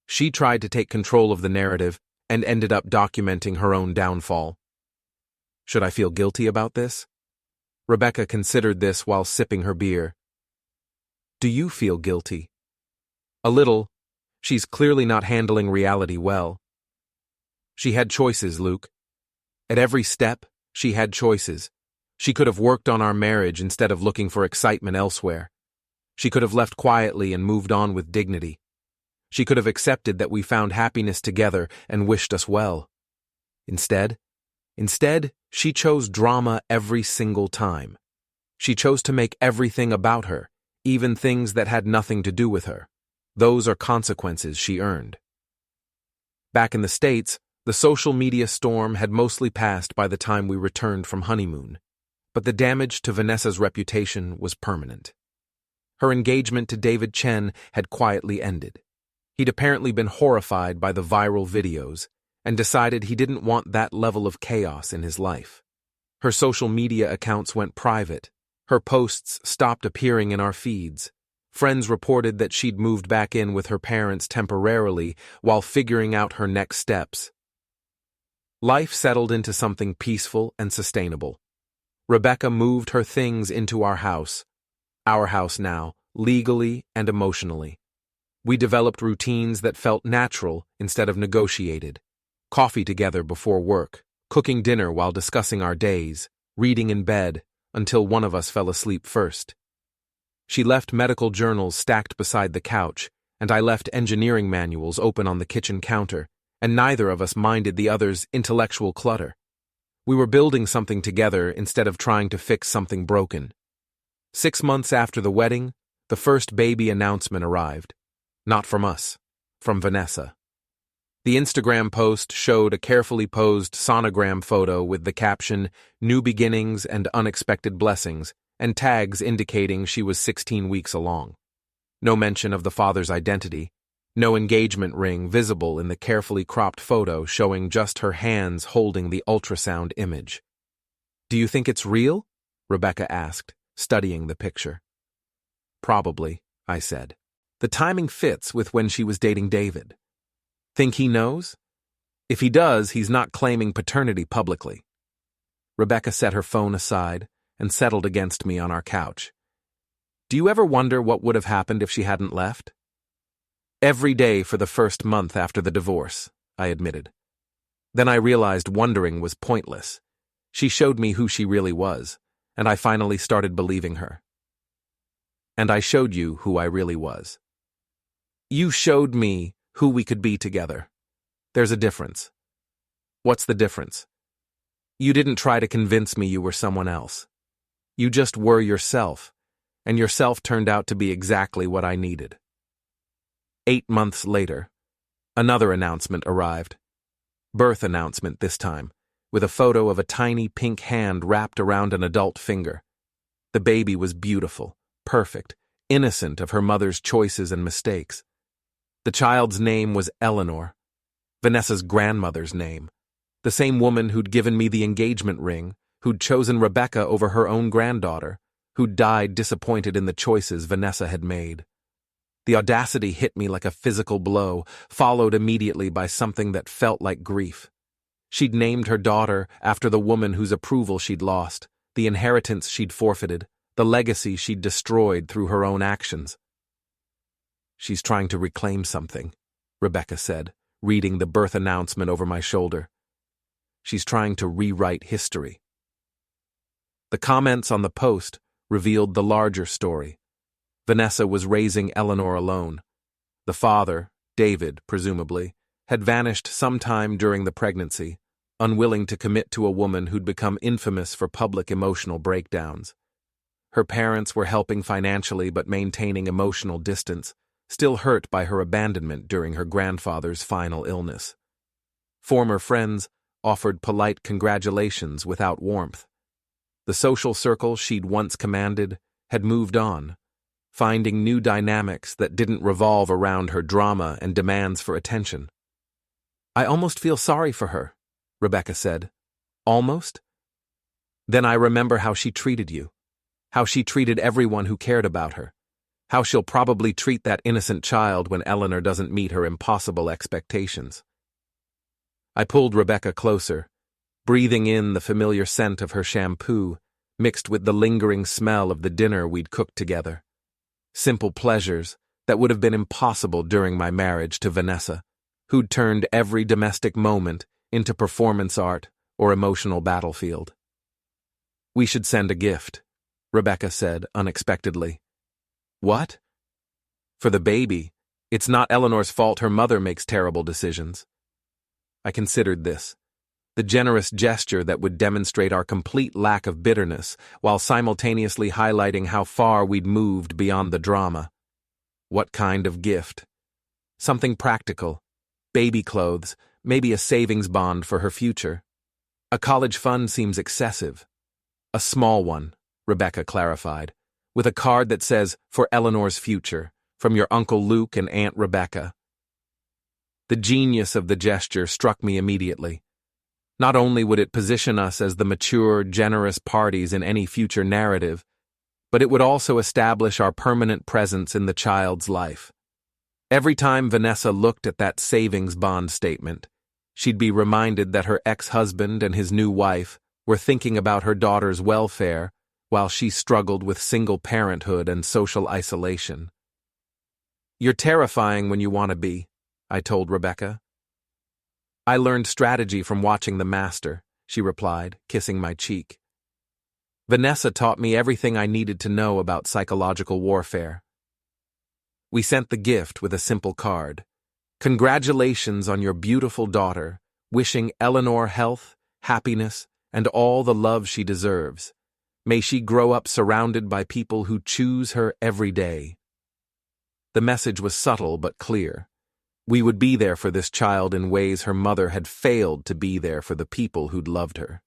She tried to take control of the narrative and ended up documenting her own downfall. Should I feel guilty about this? Rebecca considered this while sipping her beer. Do you feel guilty? A little. She's clearly not handling reality well. She had choices, Luke. At every step, she had choices. She could have worked on our marriage instead of looking for excitement elsewhere. She could have left quietly and moved on with dignity. She could have accepted that we found happiness together and wished us well. Instead, she chose drama every single time. She chose to make everything about her, even things that had nothing to do with her. Those are consequences she earned. Back in the States, the social media storm had mostly passed by the time we returned from honeymoon, but the damage to Vanessa's reputation was permanent. Her engagement to David Chen had quietly ended. He'd apparently been horrified by the viral videos and decided he didn't want that level of chaos in his life. Her social media accounts went private. Her posts stopped appearing in our feeds. Friends reported that she'd moved back in with her parents temporarily while figuring out her next steps. Life settled into something peaceful and sustainable. Rebecca moved her things into our house now, legally and emotionally. We developed routines that felt natural instead of negotiated. Coffee together before work, cooking dinner while discussing our days, reading in bed until one of us fell asleep first. She left medical journals stacked beside the couch, and I left engineering manuals open on the kitchen counter, and neither of us minded the other's intellectual clutter. We were building something together instead of trying to fix something broken. 6 months after the wedding, the first baby announcement arrived. Not from us, from Vanessa. The Instagram post showed a carefully posed sonogram photo with the caption, "New beginnings and unexpected blessings," and tags indicating she was 16 weeks along. No mention of the father's identity. No engagement ring visible in the carefully cropped photo showing just her hands holding the ultrasound image. "Do you think it's real?" Rebecca asked, studying the picture. "Probably," I said. The timing fits with when she was dating David. Think he knows? If he does, he's not claiming paternity publicly. Rebecca set her phone aside and settled against me on our couch. Do you ever wonder what would have happened if she hadn't left? Every day for the first month after the divorce, I admitted. Then I realized wondering was pointless. She showed me who she really was, and I finally started believing her. And I showed you who I really was. You showed me who we could be together. There's a difference. What's the difference? You didn't try to convince me you were someone else. You just were yourself, and yourself turned out to be exactly what I needed. 8 months later, another announcement arrived. Birth announcement this time, with a photo of a tiny pink hand wrapped around an adult finger. The baby was beautiful, perfect, innocent of her mother's choices and mistakes. The child's name was Eleanor, Vanessa's grandmother's name, the same woman who'd given me the engagement ring, who'd chosen Rebecca over her own granddaughter, who'd died disappointed in the choices Vanessa had made. The audacity hit me like a physical blow, followed immediately by something that felt like grief. She'd named her daughter after the woman whose approval she'd lost, the inheritance she'd forfeited, the legacy she'd destroyed through her own actions. "She's trying to reclaim something," Rebecca said, reading the birth announcement over my shoulder. "She's trying to rewrite history." The comments on the post revealed the larger story. Vanessa was raising Eleanor alone. The father, David, presumably, had vanished sometime during the pregnancy, unwilling to commit to a woman who'd become infamous for public emotional breakdowns. Her parents were helping financially but maintaining emotional distance, still hurt by her abandonment during her grandfather's final illness. Former friends offered polite congratulations without warmth. The social circle she'd once commanded had moved on, finding new dynamics that didn't revolve around her drama and demands for attention. "I almost feel sorry for her," Rebecca said. "Almost?" "Then I remember how she treated you, how she treated everyone who cared about her, how she'll probably treat that innocent child when Eleanor doesn't meet her impossible expectations." I pulled Rebecca closer, breathing in the familiar scent of her shampoo, mixed with the lingering smell of the dinner we'd cooked together. Simple pleasures that would have been impossible during my marriage to Vanessa, who'd turned every domestic moment into performance art or emotional battlefield. "We should send a gift," Rebecca said unexpectedly. "What?" "For the baby. It's not Eleanor's fault her mother makes terrible decisions." I considered this. The generous gesture that would demonstrate our complete lack of bitterness while simultaneously highlighting how far we'd moved beyond the drama. What kind of gift? Something practical. Baby clothes, maybe a savings bond for her future. A college fund seems excessive. "A small one," Rebecca clarified, "with a card that says, 'For Eleanor's future, from your Uncle Luke and Aunt Rebecca.'" The genius of the gesture struck me immediately. Not only would it position us as the mature, generous parties in any future narrative, but it would also establish our permanent presence in the child's life. Every time Vanessa looked at that savings bond statement, she'd be reminded that her ex-husband and his new wife were thinking about her daughter's welfare while she struggled with single parenthood and social isolation. "You're terrifying when you want to be," I told Rebecca. "I learned strategy from watching The Master," she replied, kissing my cheek. "Vanessa taught me everything I needed to know about psychological warfare." We sent the gift with a simple card. "Congratulations on your beautiful daughter, wishing Eleanor health, happiness, and all the love she deserves. May she grow up surrounded by people who choose her every day." The message was subtle but clear. We would be there for this child in ways her mother had failed to be there for the people who'd loved her.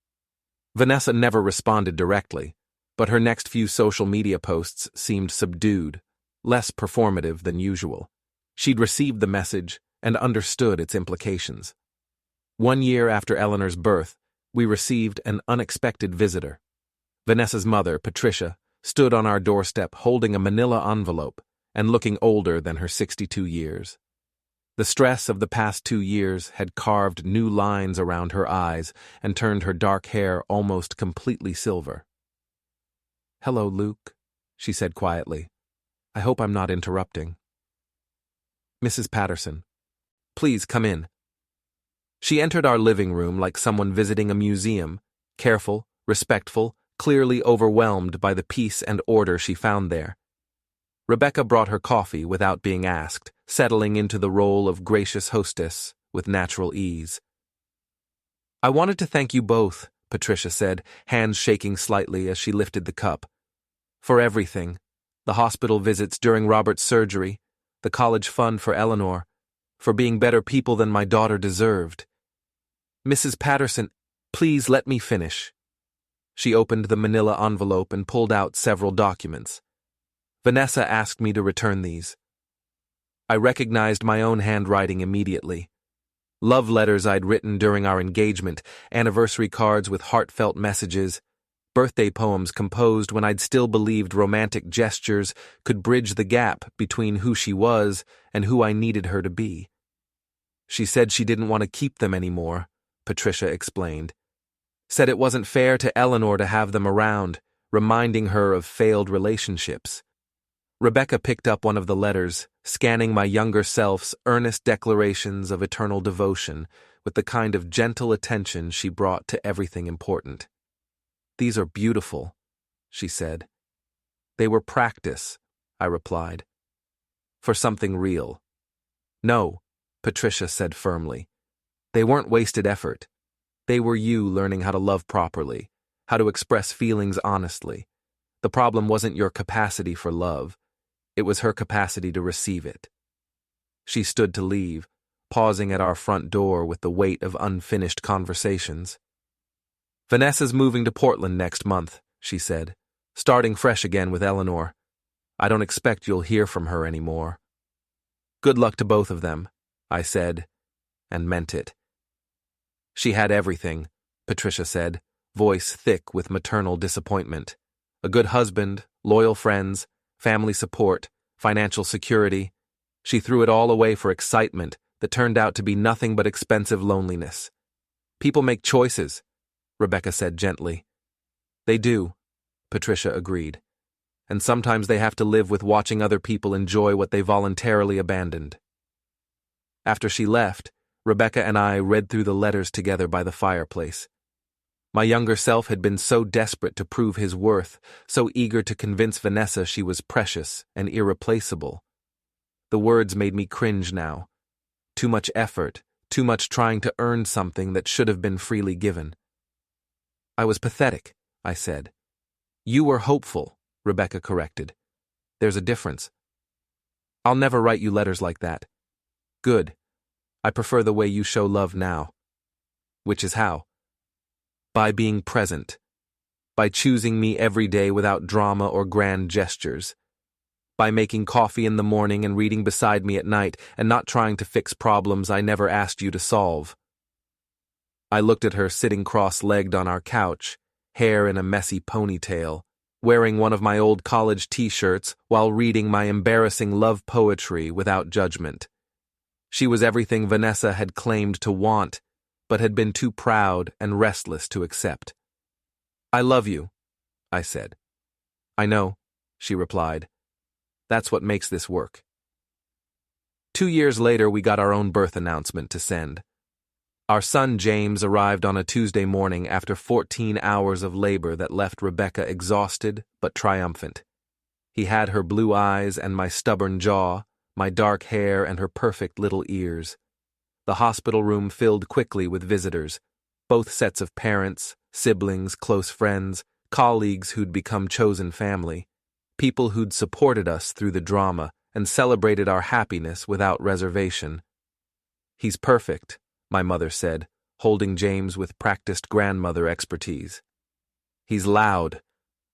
Vanessa never responded directly, but her next few social media posts seemed subdued, less performative than usual. She'd received the message and understood its implications. 1 year after Eleanor's birth, we received an unexpected visitor. Vanessa's mother, Patricia, stood on our doorstep holding a manila envelope and looking older than her 62 years. The stress of the past 2 years had carved new lines around her eyes and turned her dark hair almost completely silver. "Hello, Luke," she said quietly. "I hope I'm not interrupting." "Mrs. Patterson, please come in." She entered our living room like someone visiting a museum, careful, respectful, clearly overwhelmed by the peace and order she found there. Rebecca brought her coffee without being asked, settling into the role of gracious hostess with natural ease. "I wanted to thank you both," Patricia said, hands shaking slightly as she lifted the cup. "For everything. The hospital visits during Robert's surgery, the college fund for Eleanor, for being better people than my daughter deserved. Mrs. Patterson, please let me finish." She opened the manila envelope and pulled out several documents. "Vanessa asked me to return these." I recognized my own handwriting immediately. Love letters I'd written during our engagement, anniversary cards with heartfelt messages, birthday poems composed when I'd still believed romantic gestures could bridge the gap between who she was and who I needed her to be. She said she didn't want to keep them anymore, Patricia explained. Said it wasn't fair to Eleanor to have them around, reminding her of failed relationships. Rebecca picked up one of the letters, scanning my younger self's earnest declarations of eternal devotion with the kind of gentle attention she brought to everything important. "These are beautiful," she said. "They were practice," I replied. "For something real." "No," Patricia said firmly. "They weren't wasted effort. They were you learning how to love properly, how to express feelings honestly. The problem wasn't your capacity for love. It was her capacity to receive it." She stood to leave, pausing at our front door with the weight of unfinished conversations. "Vanessa's moving to Portland next month," she said, "starting fresh again with Eleanor. I don't expect you'll hear from her anymore." "Good luck to both of them," I said, and meant it. "She had everything," Patricia said, voice thick with maternal disappointment. "A good husband, loyal friends, family support, financial security. She threw it all away for excitement that turned out to be nothing but expensive loneliness. People make choices," Rebecca said gently. "They do," Patricia agreed. "And sometimes they have to live with watching other people enjoy what they voluntarily abandoned." After she left, Rebecca and I read through the letters together by the fireplace. My younger self had been so desperate to prove his worth, so eager to convince Vanessa she was precious and irreplaceable. The words made me cringe now. Too much effort, too much trying to earn something that should have been freely given. "I was pathetic," I said. "You were hopeful," Rebecca corrected. "There's a difference." "I'll never write you letters like that." "Good. I prefer the way you show love now." "Which is how?" "By being present. By choosing me every day without drama or grand gestures. By making coffee in the morning and reading beside me at night and not trying to fix problems I never asked you to solve." I looked at her sitting cross-legged on our couch, hair in a messy ponytail, wearing one of my old college t-shirts while reading my embarrassing love poetry without judgment. She was everything Vanessa had claimed to want, but had been too proud and restless to accept. "I love you," I said. "I know," she replied. "That's what makes this work." 2 years later, we got our own birth announcement to send. Our son James arrived on a Tuesday morning after 14 hours of labor that left Rebecca exhausted but triumphant. He had her blue eyes and my stubborn jaw, my dark hair and her perfect little ears. The hospital room filled quickly with visitors, both sets of parents, siblings, close friends, colleagues who'd become chosen family, people who'd supported us through the drama and celebrated our happiness without reservation. "He's perfect," my mother said, holding James with practiced grandmother expertise. "He's loud,"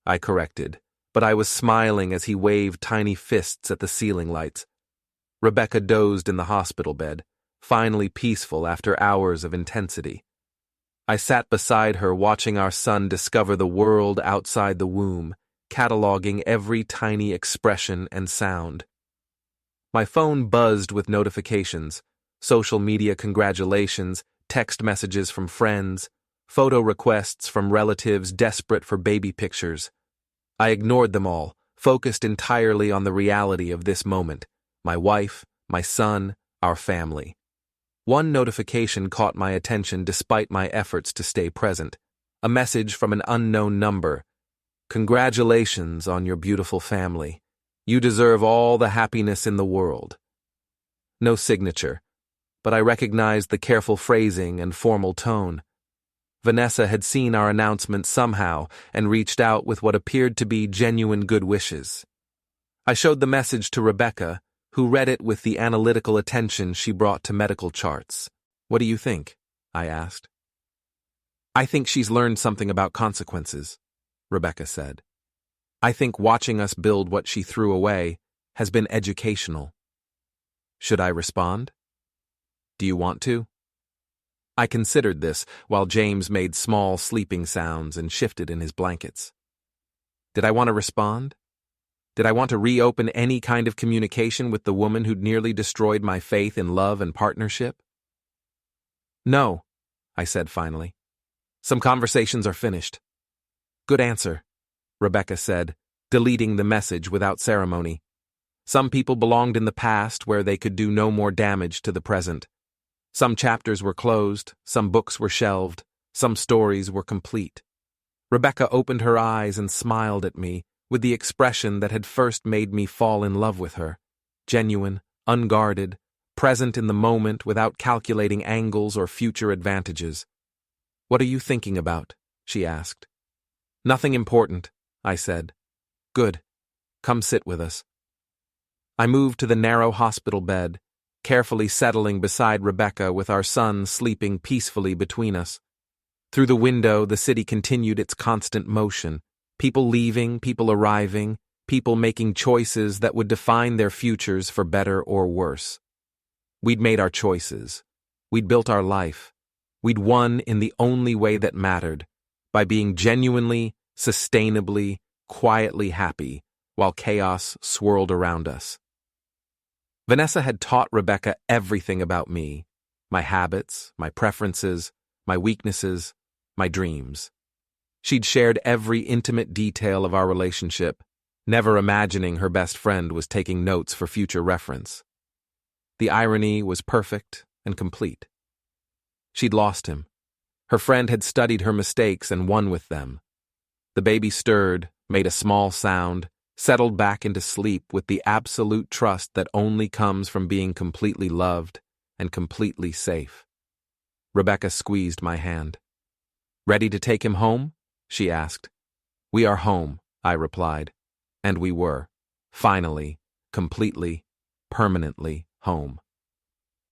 I corrected, but I was smiling as he waved tiny fists at the ceiling lights. Rebecca dozed in the hospital bed, finally peaceful after hours of intensity. I sat beside her watching our son discover the world outside the womb, cataloging every tiny expression and sound. My phone buzzed with notifications, social media congratulations, text messages from friends, photo requests from relatives desperate for baby pictures. I ignored them all, focused entirely on the reality of this moment, my wife, my son, our family. One notification caught my attention despite my efforts to stay present. A message from an unknown number. "Congratulations on your beautiful family. You deserve all the happiness in the world." No signature, but I recognized the careful phrasing and formal tone. Vanessa had seen our announcement somehow and reached out with what appeared to be genuine good wishes. I showed the message to Rebecca, who read it with the analytical attention she brought to medical charts. "What do you think?" I asked. "I think she's learned something about consequences," Rebecca said. "I think watching us build what she threw away has been educational." Should I respond? "Do you want to?" I considered this while James made small sleeping sounds and shifted in his blankets. Did I want to respond? Did I want to reopen any kind of communication with the woman who'd nearly destroyed my faith in love and partnership? No, I said finally. Some conversations are finished. Good answer, Rebecca said, deleting the message without ceremony. Some people belonged in the past where they could do no more damage to the present. Some chapters were closed, some books were shelved, some stories were complete. Rebecca opened her eyes and smiled at me with the expression that had first made me fall in love with her, genuine, unguarded, present in the moment without calculating angles or future advantages. What are you thinking about? She asked. Nothing important, I said. Good. Come sit with us. I moved to the narrow hospital bed, carefully settling beside Rebecca with our son sleeping peacefully between us. Through the window, the city continued its constant motion, people leaving, people arriving, people making choices that would define their futures for better or worse. We'd made our choices. We'd built our life. We'd won in the only way that mattered, by being genuinely, sustainably, quietly happy while chaos swirled around us. Vanessa had taught Rebecca everything about me, my habits, my preferences, my weaknesses, my dreams. She'd shared every intimate detail of our relationship, never imagining her best friend was taking notes for future reference. The irony was perfect and complete. She'd lost him. Her friend had studied her mistakes and won with them. The baby stirred, made a small sound, settled back into sleep with the absolute trust that only comes from being completely loved and completely safe. Rebecca squeezed my hand. Ready to take him home? She asked. We are home, I replied. And we were, finally, completely, permanently home.